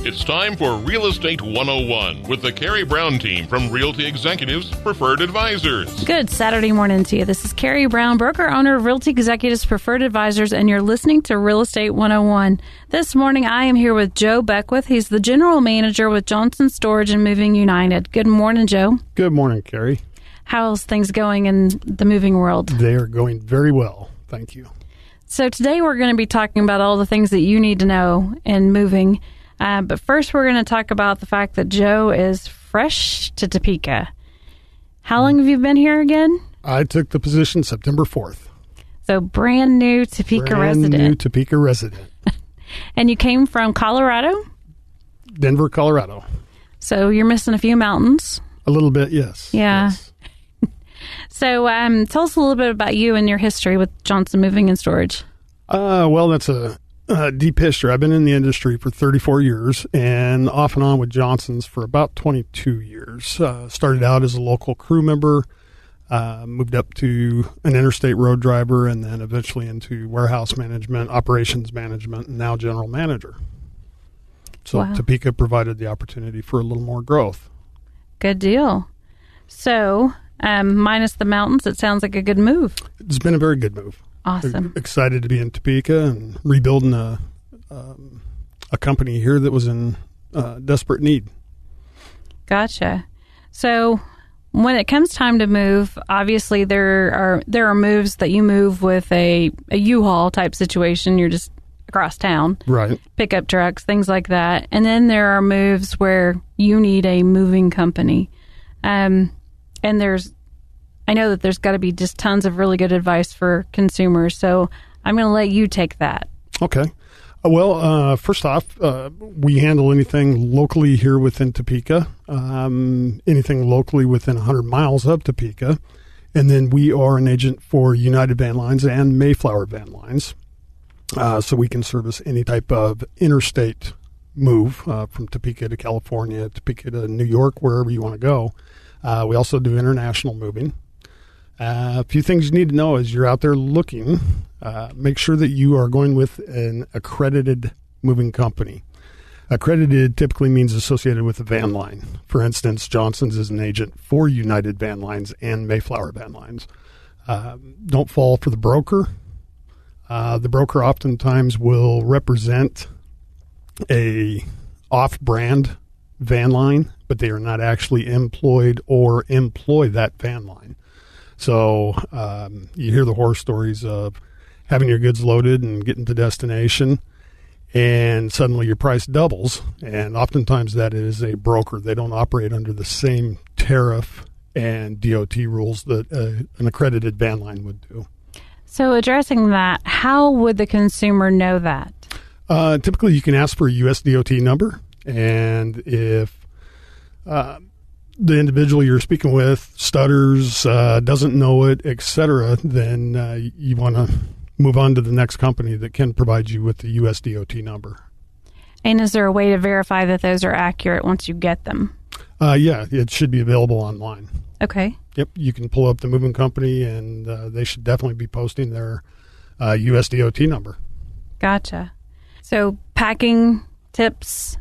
It's time for Real Estate 101 with the Karey Brown team from Realty Executives Preferred Advisors. Good Saturday morning to you. This is Karey Brown, broker owner of Realty Executives Preferred Advisors, and you're listening to Real Estate 101. This morning I am here with Joe Beckwith. He's the general manager with Johnson Storage and Moving United. Good morning, Joe. Good morning, Karey. How's things going in the moving world? They are going very well. Thank you. So today we're going to be talking about all the things that you need to know in moving. But first, we're going to talk about the fact that Joe is fresh to Topeka. How long have you been here again? I took the position September 4th. So brand new Topeka resident. Brand new Topeka resident. And you came from Colorado? Denver, Colorado. So you're missing a few mountains. A little bit, yes. Yeah. Yes. So tell us a little bit about you and your history with Johnson Moving and Storage. Well, that's a deep history. I've been in the industry for 34 years and off and on with Johnson's for about 22 years. Started out as a local crew member, moved up to an interstate road driver, and then eventually into warehouse management, operations management, and now general manager. So Wow. Topeka provided the opportunity for a little more growth. Good deal. So minus the mountains, it sounds like a good move. It's been a very good move. Awesome. Excited to be in Topeka and rebuilding a company here that was in desperate need. Gotcha. So when it comes time to move, obviously there are moves that you move with a U-Haul type situation. You're just across town. Right. Pickup trucks, things like that. And then there are moves where you need a moving company. And I know that there's got to be just tons of really good advice for consumers. So I'm going to let you take that. Okay. Well, first off, we handle anything locally here within Topeka, anything locally within 100 miles of Topeka. And then we are an agent for United Van Lines and Mayflower Van Lines. So we can service any type of interstate move from Topeka to California, Topeka to New York, wherever you want to go. We also do international moving. A few things you need to know as you're out there looking. Make sure that you are going with an accredited moving company. Accredited typically means associated with a van line. For instance, Johnson's is an agent for United Van Lines and Mayflower Van Lines. Don't fall for the broker. The broker oftentimes will represent a off-brand van line, but they are not actually employed or employ that van line. So you hear the horror stories of having your goods loaded and getting to destination, and suddenly your price doubles. And oftentimes that is a broker. They don't operate under the same tariff and DOT rules that an accredited van line would do. So addressing that, how would the consumer know that? Typically you can ask for a US DOT number, and if the individual you're speaking with stutters, doesn't know it, etc., then you want to move on to the next company that can provide you with the US DOT number. And is there a way to verify that those are accurate once you get them? Yeah, it should be available online. Okay. Yep, you can pull up the moving company, and they should definitely be posting their US DOT number. Gotcha. So packing tips?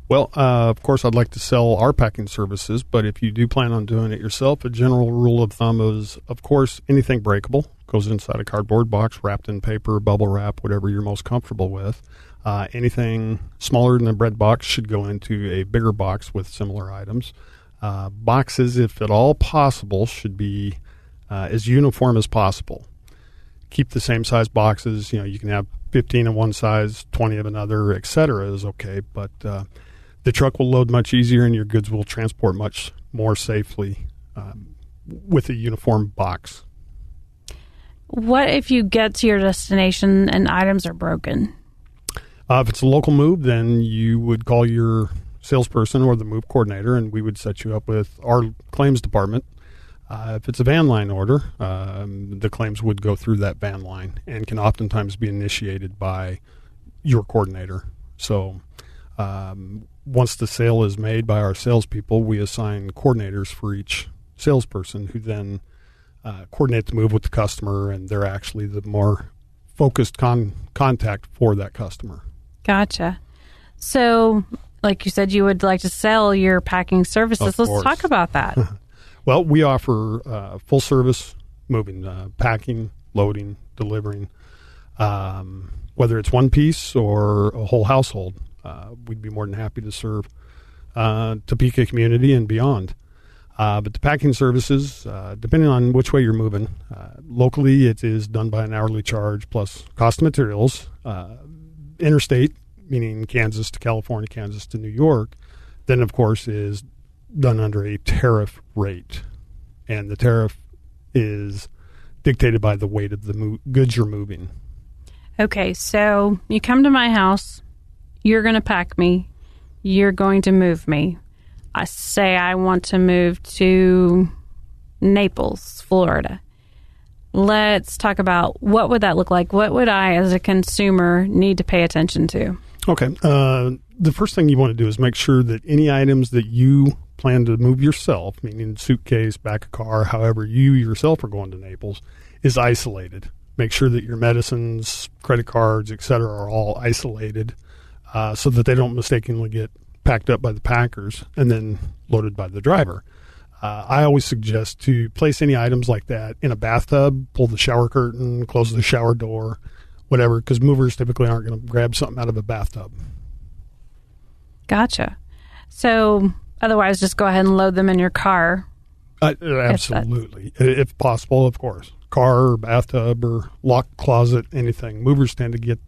Well, of course, I'd like to sell our packing services, but if you do plan on doing it yourself, a general rule of thumb is, of course, anything breakable goes inside a cardboard box, wrapped in paper, bubble wrap, whatever you're most comfortable with. Anything smaller than a bread box should go into a bigger box with similar items. Boxes, if at all possible, should be as uniform as possible. Keep the same size boxes. You know, you can have 15 of one size, 20 of another, etc. is okay, but the truck will load much easier and your goods will transport much more safely with a uniform box. What if you get to your destination and items are broken? If it's a local move, then you would call your salesperson or the move coordinator, and we would set you up with our claims department. If it's a van line order, the claims would go through that van line and can oftentimes be initiated by your coordinator. So once the sale is made by our salespeople, we assign coordinators for each salesperson who then coordinate the move with the customer, and they're actually the more focused contact for that customer. Gotcha. So like you said, you would like to sell your packing services. Let's talk about that. Well, we offer full service moving, packing, loading, delivering, whether it's one piece or a whole household. We'd be more than happy to serve Topeka community and beyond. But the packing services, depending on which way you're moving, locally it is done by an hourly charge plus cost of materials. Interstate, meaning Kansas to California, Kansas to New York, then of course is done under a tariff rate. And the tariff is dictated by the weight of the goods you're moving. Okay, so you come to my house, you're going to pack me, you're going to move me. I say I want to move to Naples, Florida. Let's talk about what would that look like? What would I, as a consumer, need to pay attention to? Okay. The first thing you want to do is make sure that any items that you plan to move yourself, meaning suitcase, back of car, however you yourself are going to Naples, is isolated. Make sure that your medicines, credit cards, etc., are all isolated so that they don't mistakenly get packed up by the packers and then loaded by the driver. I always suggest to place any items like that in a bathtub, pull the shower curtain, close the shower door, whatever, because movers typically aren't going to grab something out of a bathtub. Gotcha. So otherwise, just go ahead and load them in your car. Absolutely. If possible, of course. Car or bathtub or locked closet, anything. Movers tend to get,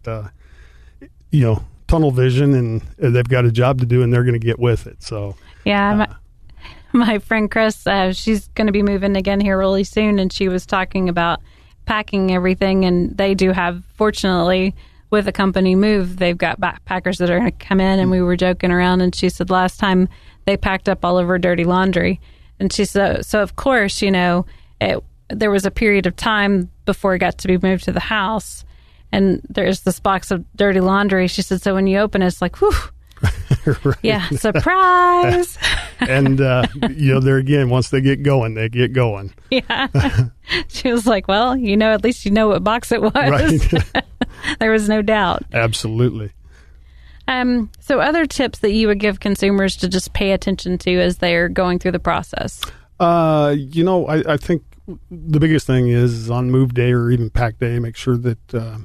tunnel vision, and they've got a job to do, and they're going to get with it. So, yeah, my friend Chris, she's going to be moving again here really soon, and she was talking about packing everything, and they do have, fortunately, with a company move, they've got backpackers that are going to come in, and we were joking around, and she said last time they packed up all of her dirty laundry, and she said, so of course, there was a period of time before it got to be moved to the house, and there's this box of dirty laundry. She said, so when you open it, it's like, whew. Right. Yeah, surprise. And, there again, once they get going, they get going. Yeah. She was like, well, at least you know what box it was. Right. There was no doubt. Absolutely. So other tips that you would give consumers to just pay attention to as they're going through the process? I think the biggest thing is on move day or even pack day, make sure that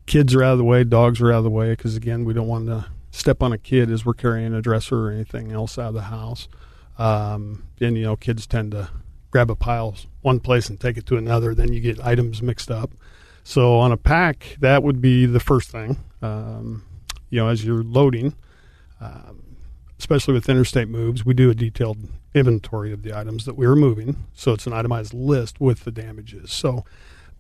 kids are out of the way, dogs are out of the way, because, again, we don't want to step on a kid as we're carrying a dresser or anything else out of the house. Kids tend to grab a pile one place and take it to another. Then you get items mixed up. So on a pack, that would be the first thing. As you're loading, especially with interstate moves, we do a detailed inventory of the items that we are moving. So it's an itemized list with the damages. So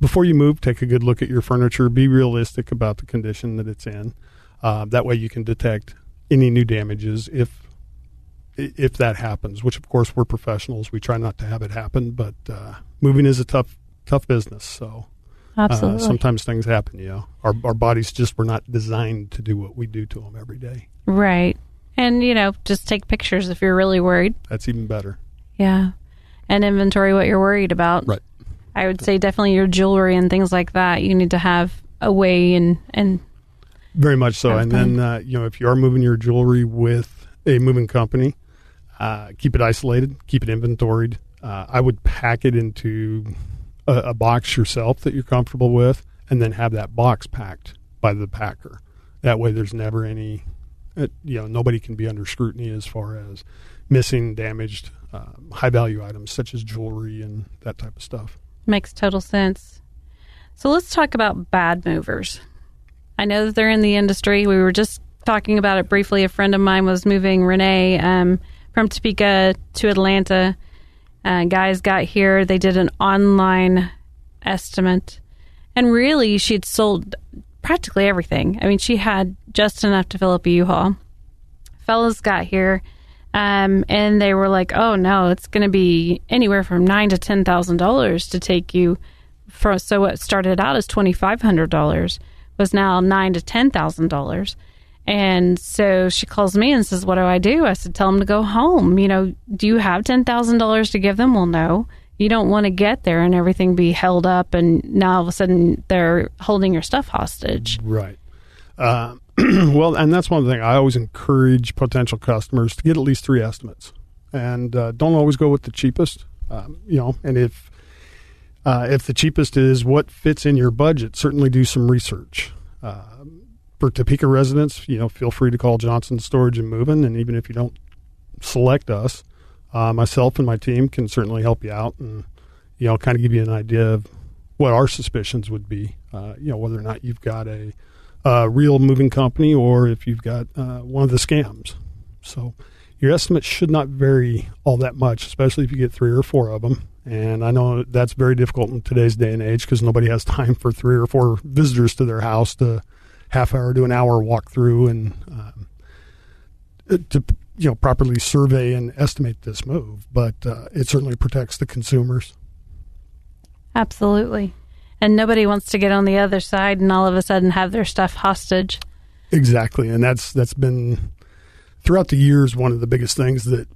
before you move, take a good look at your furniture. Be realistic about the condition that it's in. That way you can detect any new damages if that happens, which, of course, we're professionals. We try not to have it happen, but moving is a tough business. So absolutely. Sometimes things happen, Our bodies just were not designed to do what we do to them every day. Right. And, just take pictures if you're really worried. That's even better. Yeah. And inventory what you're worried about. Right. I would say definitely your jewelry and things like that. You need to have a way and very much so. And then, if you are moving your jewelry with a moving company, keep it isolated, keep it inventoried. I would pack it into a box yourself that you're comfortable with, and then have that box packed by the packer. That way there's never any, nobody can be under scrutiny as far as missing, damaged, high-value items such as jewelry and that type of stuff. Makes total sense. So let's talk about bad movers. I know that they're in the industry. We were just talking about it briefly. A friend of mine was moving Renee from Topeka to Atlanta. Guys got here. They did an online estimate. And really, she'd sold practically everything. I mean, she had just enough to fill up a U-Haul. Fellas got here, and they were like, oh, no, it's going to be anywhere from $9,000 to $10,000 to take you. So what started out as $2,500 was now $9,000 to $10,000. And so she calls me and says, what do I do? I said, tell them to go home. Do you have $10,000 to give them? Well, no. You don't want to get there and everything be held up, and now all of a sudden they're holding your stuff hostage. Right. Well, and that's one thing I always encourage potential customers to get at least 3 estimates, and don't always go with the cheapest. And if the cheapest is what fits in your budget, certainly do some research. For Topeka residents, feel free to call Johnson Storage and Moving, and even if you don't select us, myself and my team can certainly help you out and kind of give you an idea of what our suspicions would be. Whether or not you've got a real moving company or if you've got one of the scams. So your estimate should not vary all that much, especially if you get 3 or 4 of them. And I know that's very difficult in today's day and age because nobody has time for 3 or 4 visitors to their house to half hour to an hour walk through and to properly survey and estimate this move. But it certainly protects the consumers. Absolutely. And nobody wants to get on the other side and all of a sudden have their stuff hostage. Exactly. And that's been, throughout the years, one of the biggest things that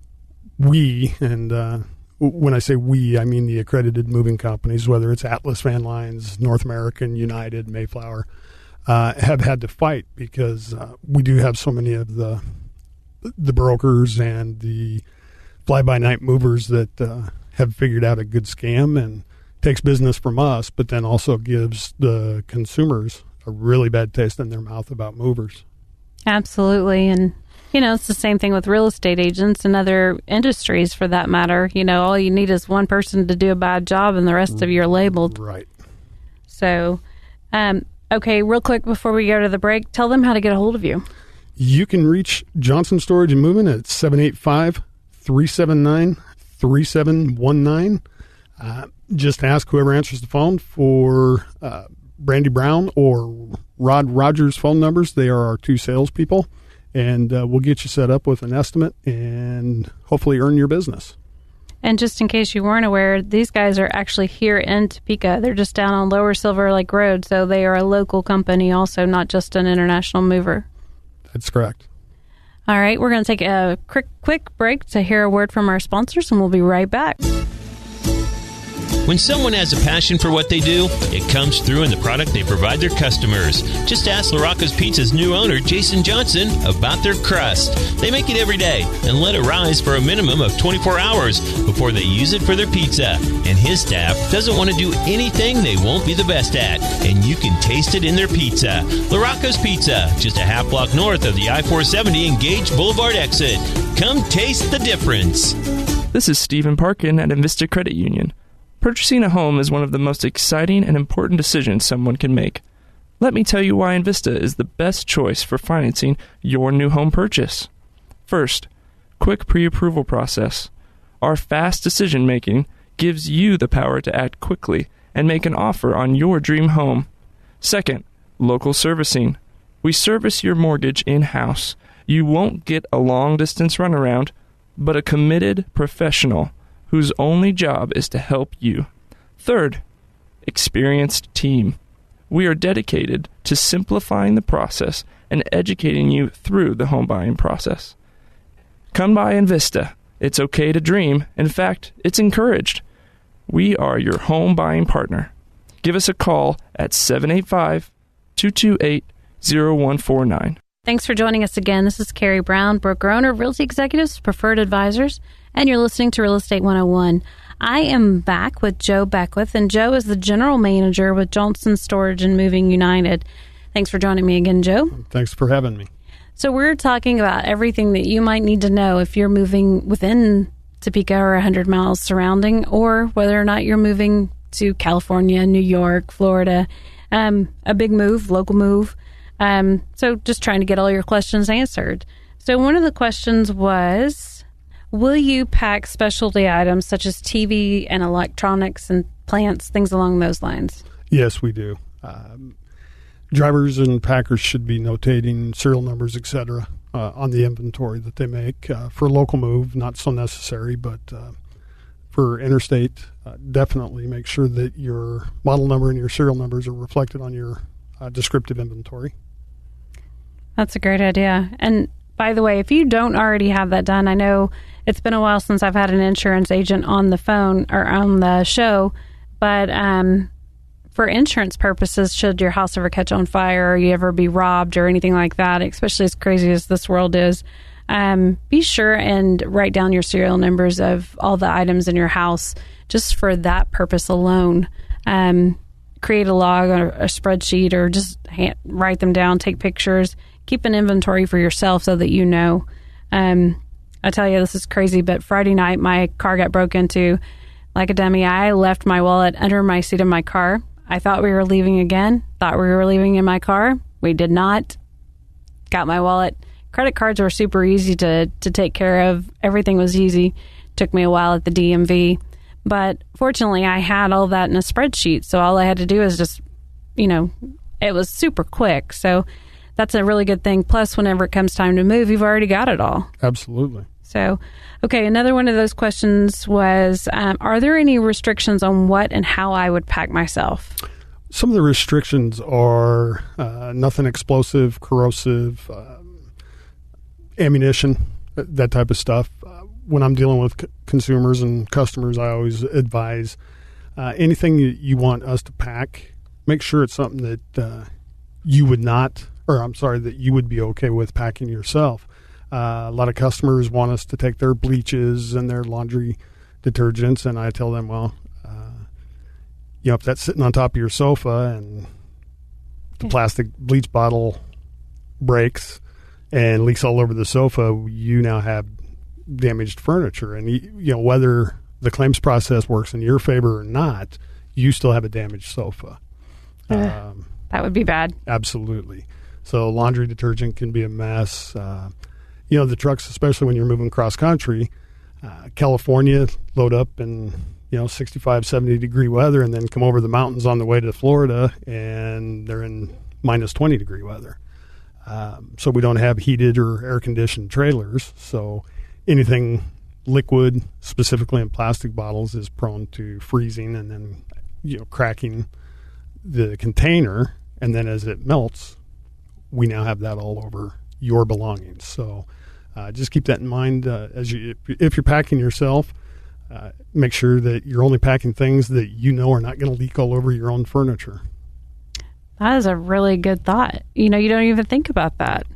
we, and when I say we, I mean the accredited moving companies, whether it's Atlas Van Lines, North American, United, Mayflower, have had to fight because we do have so many of the brokers and the fly-by-night movers that have figured out a good scam and takes business from us, but then also gives the consumers a really bad taste in their mouth about movers. Absolutely. And, it's the same thing with real estate agents and other industries for that matter. All you need is one person to do a bad job and the rest of you are labeled. Right. So, okay, real quick before we go to the break, tell them how to get a hold of you. You can reach Johnson Storage and Moving at 785-379-3719. Just ask whoever answers the phone for Brandy Brown or Rod Rogers' phone numbers. They are our 2 salespeople, and we'll get you set up with an estimate and hopefully earn your business. And just in case you weren't aware, these guys are actually here in Topeka. They're just down on Lower Silver Lake Road, so they are a local company also, not just an international mover. That's correct. All right, we're going to take a quick break to hear a word from our sponsors, and we'll be right back. When someone has a passion for what they do, it comes through in the product they provide their customers. Just ask LaRocco's Pizza's new owner, Jason Johnson, about their crust. They make it every day and let it rise for a minimum of 24 hours before they use it for their pizza. And his staff doesn't want to do anything they won't be the best at, and you can taste it in their pizza. LaRocco's Pizza, just a half block north of the I-470 and Gage Boulevard exit. Come taste the difference. This is Stephen Parkin at Invista Credit Union. Purchasing a home is one of the most exciting and important decisions someone can make. Let me tell you why Invista is the best choice for financing your new home purchase. First, quick pre-approval process. Our fast decision-making gives you the power to act quickly and make an offer on your dream home. Second, local servicing. We service your mortgage in-house. You won't get a long-distance runaround, but a committed professional whose only job is to help you. Third, experienced team. We are dedicated to simplifying the process and educating you through the home buying process. Come by Invista. It's okay to dream. In fact, it's encouraged. We are your home buying partner. Give us a call at 785-228-0149. Thanks for joining us again. This is Karey Brown, broker owner of Realty Executives, Preferred Advisors, and you're listening to Real Estate 101. I am back with Joe Beckwith, and Joe is the general manager with Johnson Storage and Moving United. Thanks for joining me again, Joe. Thanks for having me. So we're talking about everything that you might need to know if you're moving within Topeka or 100 miles surrounding, or whether or not you're moving to California, New York, Florida, a big move, local move. So just trying to get all your questions answered. So one of the questions was, will you pack specialty items such as TV and electronics and plants, things along those lines? Yes, we do. Drivers and packers should be notating serial numbers, etc., on the inventory that they make. For local move, not so necessary, but for interstate, definitely make sure that your model number and your serial numbers are reflected on your descriptive inventory. That's a great idea. And by the way, if you don't already have that done, I know it's been a while since I've had an insurance agent on the phone or on the show, but for insurance purposes, should your house ever catch on fire or you ever be robbed or anything like that, especially as crazy as this world is, be sure and write down your serial numbers of all the items in your house just for that purpose alone. Create a log or a spreadsheet, or just write them down, take pictures, keep an inventory for yourself so that you know. I tell you, this is crazy, but Friday night my car got broke into. Like a dummy, I left my wallet under my seat of my car. I thought we were leaving again, thought we were leaving in my car. We did not. Got my wallet. Credit cards were super easy to take care of. Everything was easy. Took me a while at the DMV. But fortunately, I had all that in a spreadsheet. So all I had to do is just, it was super quick. So that's a really good thing. Plus, whenever it comes time to move, you've already got it all. Absolutely. So, okay, another one of those questions was, are there any restrictions on what and how I would pack myself? Some of the restrictions are nothing explosive, corrosive, ammunition, that type of stuff. When I'm dealing with consumers and customers, I always advise anything you want us to pack, make sure it's something that you would not, that you would be okay with packing yourself. A lot of customers want us to take their bleaches and their laundry detergents, and I tell them, well, if that's sitting on top of your sofa and the plastic bleach bottle breaks and leaks all over the sofa, you now have damaged furniture. And, whether the claims process works in your favor or not, you still have a damaged sofa. That would be bad. Absolutely. So laundry detergent can be a mess. The trucks, especially when you're moving cross country, California, load up in, 65, 70 degree weather, and then come over the mountains on the way to Florida, and they're in minus 20 degree weather. So we don't have heated or air conditioned trailers. So anything liquid, specifically in plastic bottles, is prone to freezing and then, cracking the container. And then as it melts, we now have that all over your belongings. So just keep that in mind if you're packing yourself. Make sure that you're only packing things that are not going to leak all over your own furniture. That is a really good thought. You don't even think about that.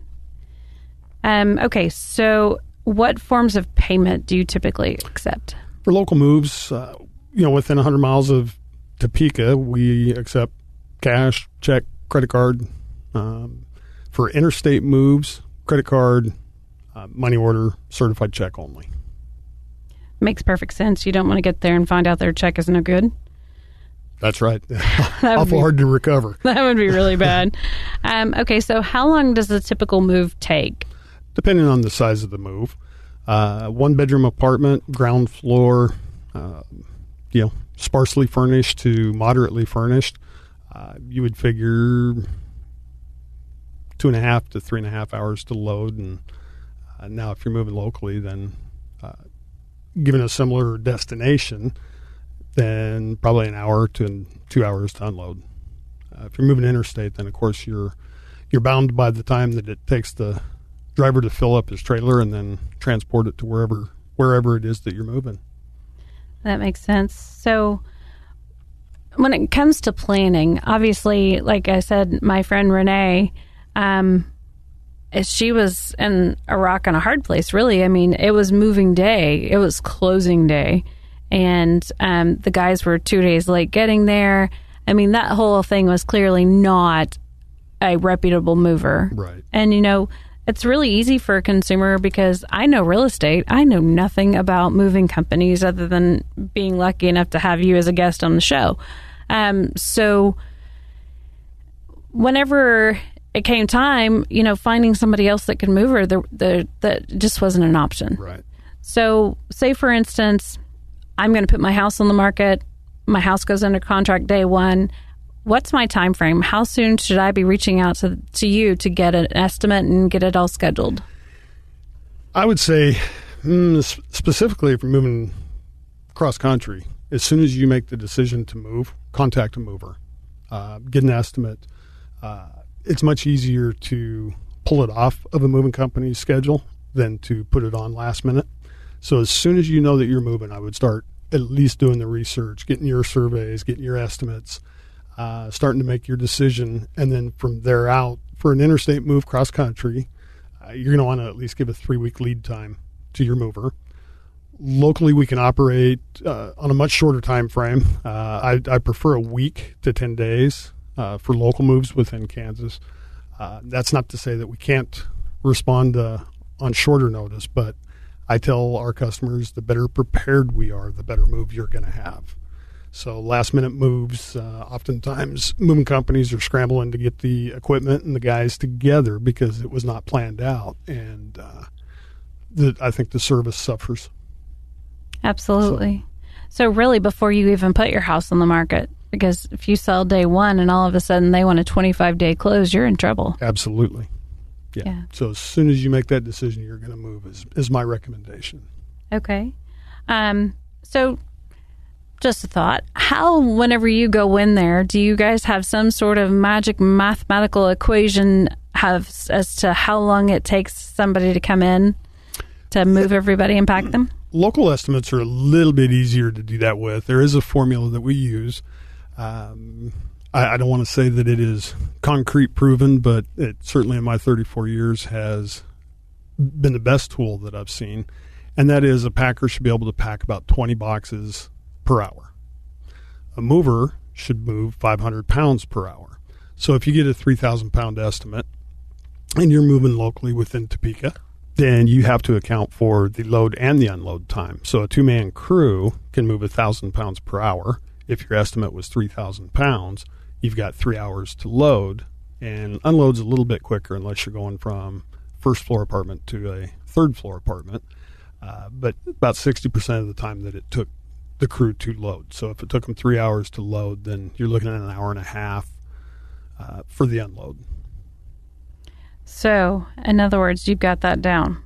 Okay, so what forms of payment do you typically accept? For local moves, within 100 miles of Topeka, we accept cash, check, credit card. For interstate moves, credit card, money order, certified check only. Makes perfect sense. You don't want to get there and find out their check is no good. That's right. Awful hard to recover. That would be really bad. Okay, so how long does a typical move take? Depending on the size of the move. One-bedroom apartment, ground floor, sparsely furnished to moderately furnished. You would figure 2.5 to 3.5 hours to load. And now if you're moving locally, then given a similar destination, then probably an hour to 2 hours to unload. If you're moving interstate, then of course you're bound by the time that it takes the driver to fill up his trailer and then transport it to wherever it is that you're moving. That makes sense. So when it comes to planning, obviously, like I said, my friend Renee, she was in a rock and a hard place, really. I mean, it was moving day. It was closing day. And the guys were 2 days late getting there. I mean, that whole thing was clearly not a reputable mover. Right. And, it's really easy for a consumer because I know real estate. I know nothing about moving companies other than being lucky enough to have you as a guest on the show. So whenever it came time, finding somebody else that could move her, that just wasn't an option. Right. So say, for instance, I'm going to put my house on the market. My house goes under contract day one. What's my time frame? How soon should I be reaching out to you to get an estimate and get it all scheduled? I would say, specifically if you're moving cross country, as soon as you make the decision to move, contact a mover. Get an estimate. It's much easier to pull it off of a moving company's schedule than to put it on last minute. So as soon as you know that you're moving, I would start at least doing the research, getting your surveys, getting your estimates. starting to make your decision. And then from there out, for an interstate move cross country, you're going to want to at least give a 3-week lead time to your mover. Locally, we can operate on a much shorter time frame. I prefer a week to 10 days for local moves within Kansas. That's not to say that we can't respond on shorter notice, but I tell our customers the better prepared we are, the better move you're going to have. So last-minute moves, oftentimes moving companies are scrambling to get the equipment and the guys together because it was not planned out, and I think the service suffers. Absolutely. So really, before you even put your house on the market, because if you sell day one and all of a sudden they want a 25-day close, you're in trouble. Absolutely. Yeah. So as soon as you make that decision, you're going to move is my recommendation. Okay. So just a thought. How, whenever you go in there, do you guys have some sort of magic mathematical equation as to how long it takes somebody to come in to move everybody and pack them? Local estimates are a little bit easier to do that with. There is a formula that we use. I don't want to say that it is concrete proven, but it certainly in my 34 years has been the best tool that I've seen. And that is a packer should be able to pack about 20 boxes per hour. A mover should move 500 pounds per hour. So if you get a 3,000 pound estimate and you're moving locally within Topeka, then you have to account for the load and the unload time. So a 2-man crew can move 1,000 pounds per hour. If your estimate was 3,000 pounds, you've got 3 hours to load, and unload's a little bit quicker unless you're going from first floor apartment to a third floor apartment. But about 60% of the time that it took the crew to load. So if it took them 3 hours to load, then you're looking at an hour and a half for the unload. So, in other words, you've got that down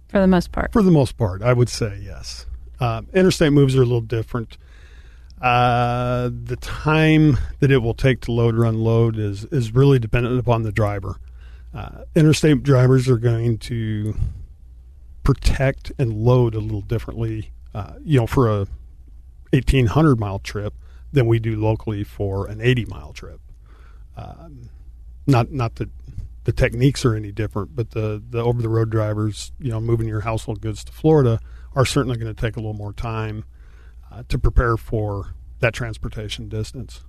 for the most part. For the most part, I would say yes. Interstate moves are a little different. The time that it will take to load or unload is really dependent upon the driver. Interstate drivers are going to protect and load a little differently, for a 1,800-mile trip than we do locally for an 80-mile trip. Not that the techniques are any different, but the over-the-road drivers, moving your household goods to Florida are certainly going to take a little more time to prepare for that transportation distance.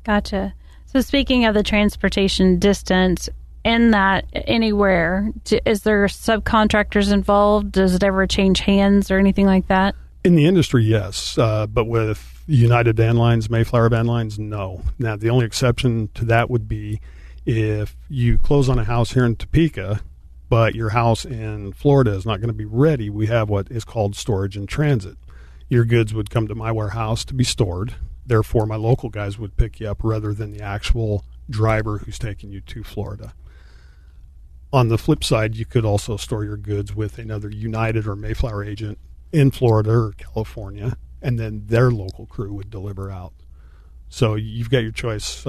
Gotcha. So speaking of the transportation distance, in that anywhere, is there subcontractors involved? Does it ever change hands or anything like that? In the industry, yes. But with United Van Lines, Mayflower Van Lines, no. Now, the only exception to that would be if you close on a house here in Topeka, but your house in Florida is not going to be ready. We have what is called storage in transit. Your goods would come to my warehouse to be stored. Therefore, my local guys would pick you up rather than the actual driver who's taking you to Florida. On the flip side, you could also store your goods with another United or Mayflower agent in Florida or California, and then their local crew would deliver out. So you've got your choice.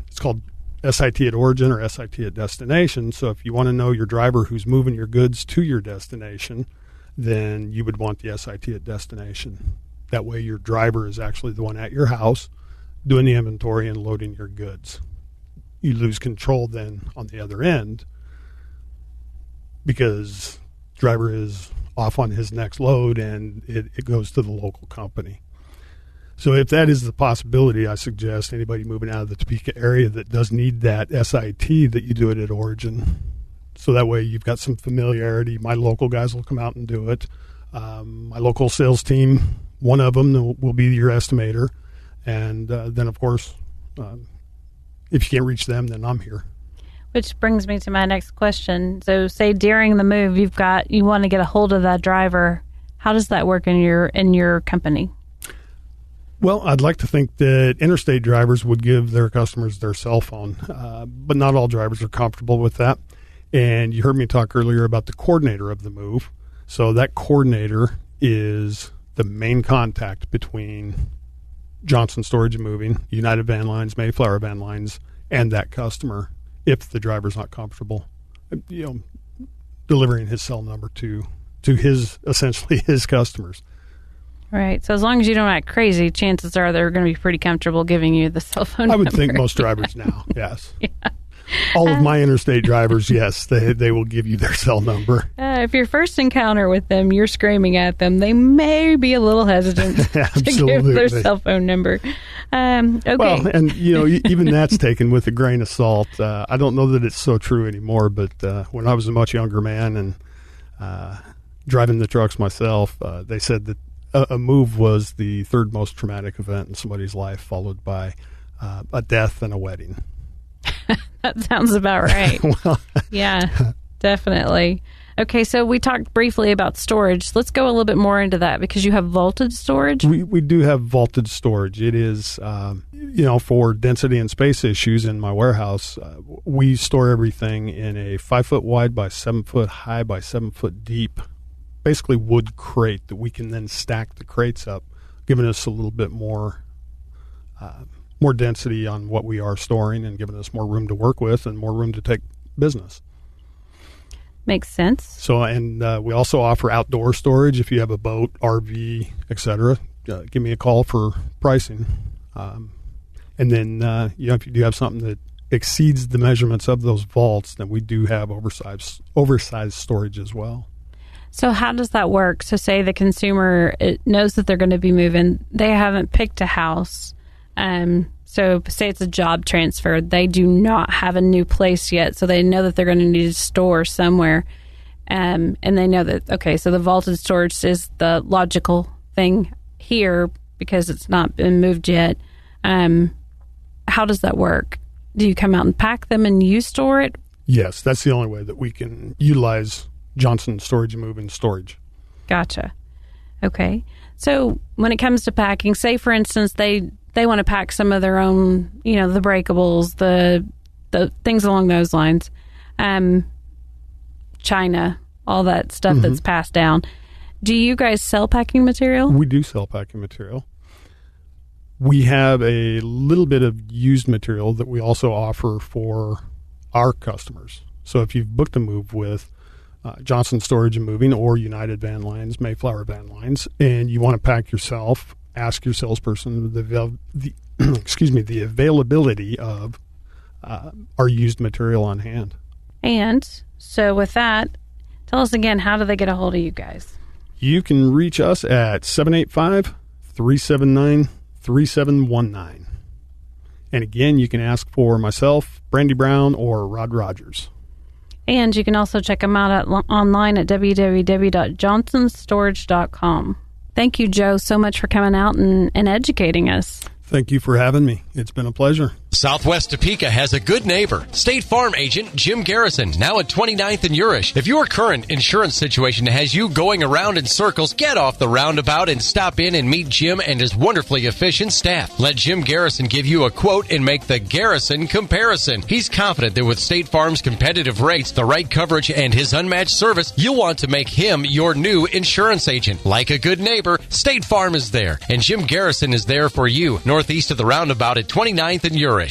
It's called SIT at origin or SIT at destination. So if you want to know your driver who's moving your goods to your destination, then you would want the SIT at destination. That way your driver is actually the one at your house doing the inventory and loading your goods. You lose control then on the other end because driver is off on his next load and it goes to the local company. So if that is the possibility, I suggest anybody moving out of the Topeka area that does need that SIT that you do it at origin. So that way you've got some familiarity. My local guys will come out and do it. My local sales team, one of them will be your estimator. And then, of course, if you can't reach them, then I'm here. Which brings me to my next question. So say during the move, you want to get a hold of that driver. How does that work in your company? Well, I'd like to think that interstate drivers would give their customers their cell phone, but not all drivers are comfortable with that. And you heard me talk earlier about the coordinator of the move. So that coordinator is the main contact between Johnson Storage and Moving, United Van Lines, Mayflower Van Lines, and that customer if the driver's not comfortable, delivering his cell number to his, essentially his customers. Right. So as long as you don't act crazy, chances are they're going to be pretty comfortable giving you the cell phone number. I would think most drivers now, yes. Yeah. All of my interstate drivers, yes, they will give you their cell number. If your first encounter with them, you're screaming at them, they may be a little hesitant to give their cell phone number. Okay. Well, and even that's taken with a grain of salt. I don't know that it's so true anymore, but when I was a much younger man and driving the trucks myself, they said that a move was the third most traumatic event in somebody's life, followed by a death and a wedding. That sounds about right. Well, yeah, definitely. Okay, so we talked briefly about storage. Let's go a little bit more into that because you have vaulted storage. We do have vaulted storage. It is, for density and space issues in my warehouse, we store everything in a 5 foot wide by 7 foot high by 7 foot deep, basically wood crate that we can then stack the crates up, giving us a little bit more density on what we are storing and giving us more room to work with and more room to take business. Makes sense. So, and we also offer outdoor storage. If you have a boat, RV, etc., give me a call for pricing. And then, if you do have something that exceeds the measurements of those vaults, then we do have oversized storage as well. So how does that work? So say the consumer knows that they're going to be moving. They haven't picked a house. So say it's a job transfer. They do not have a new place yet, so they know that they're going to need to store somewhere. And they know that, okay, so the vaulted storage is the logical thing here because it's not been moved yet. How does that work? Do you come out and pack them and you store it? Yes, that's the only way that we can utilize Johnson Storage and Moving Storage. Gotcha. Okay. So when it comes to packing, say, for instance, they want to pack some of their own, the breakables, the things along those lines, China, all that stuff that's passed down. Do you guys sell packing material? We do sell packing material. We have a little bit of used material that we also offer for our customers. So if you've booked a move with Johnson Storage and Moving or United Van Lines, Mayflower Van Lines, and you want to pack yourself, ask your salesperson the availability of our used material on hand. And so with that, tell us again, how do they get a hold of you guys? You can reach us at 785-379-3719. And again, you can ask for myself, Brandy Brown, or Rod Rogers. And you can also check them out online at www.johnsonstorage.com. Thank you, Joe, so much for coming out and educating us. Thank you for having me. It's been a pleasure. Southwest Topeka has a good neighbor. State Farm agent Jim Garrison, now at 29th and Urish. If your current insurance situation has you going around in circles, get off the roundabout and stop in and meet Jim and his wonderfully efficient staff. Let Jim Garrison give you a quote and make the Garrison comparison. He's confident that with State Farm's competitive rates, the right coverage, and his unmatched service, you'll want to make him your new insurance agent. Like a good neighbor, State Farm is there, and Jim Garrison is there for you, northeast of the roundabout at 29th and Urish.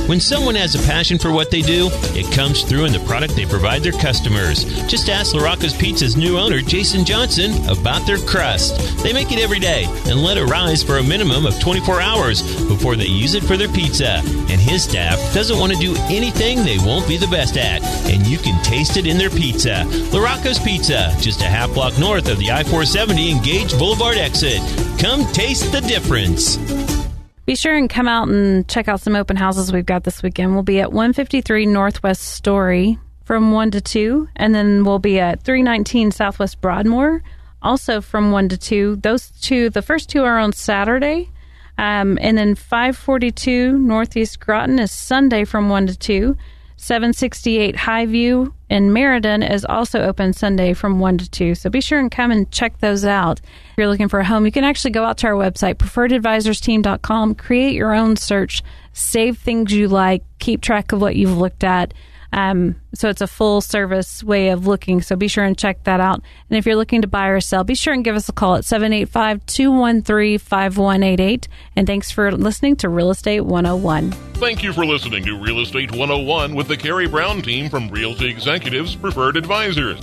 When someone has a passion for what they do, it comes through in the product they provide their customers. Just ask LaRocco's Pizza's new owner, Jason Johnson, about their crust. They make it every day and let it rise for a minimum of 24 hours before they use it for their pizza. And his staff doesn't want to do anything they won't be the best at, and you can taste it in their pizza. LaRocco's Pizza, just a half block north of the I-470 and Gage Boulevard exit. Come taste the difference. Be sure and come out and check out some open houses we've got this weekend. We'll be at 153 Northwest Story from 1 to 2, and then we'll be at 319 Southwest Broadmoor, also from 1 to 2. Those two, the first two are on Saturday, and then 542 Northeast Groton is Sunday from 1 to 2. 768 Highview in Meriden is also open Sunday from 1 to 2. So be sure and come and check those out. If you're looking for a home, you can actually go out to our website, preferredadvisorsteam.com, create your own search, save things you like, keep track of what you've looked at. So it's a full service way of looking. So be sure and check that out. And if you're looking to buy or sell, be sure and give us a call at 785-213-5188. And thanks for listening to Real Estate 101. Thank you for listening to Real Estate 101 with the Karey Brown team from Realty Executives Preferred Advisors.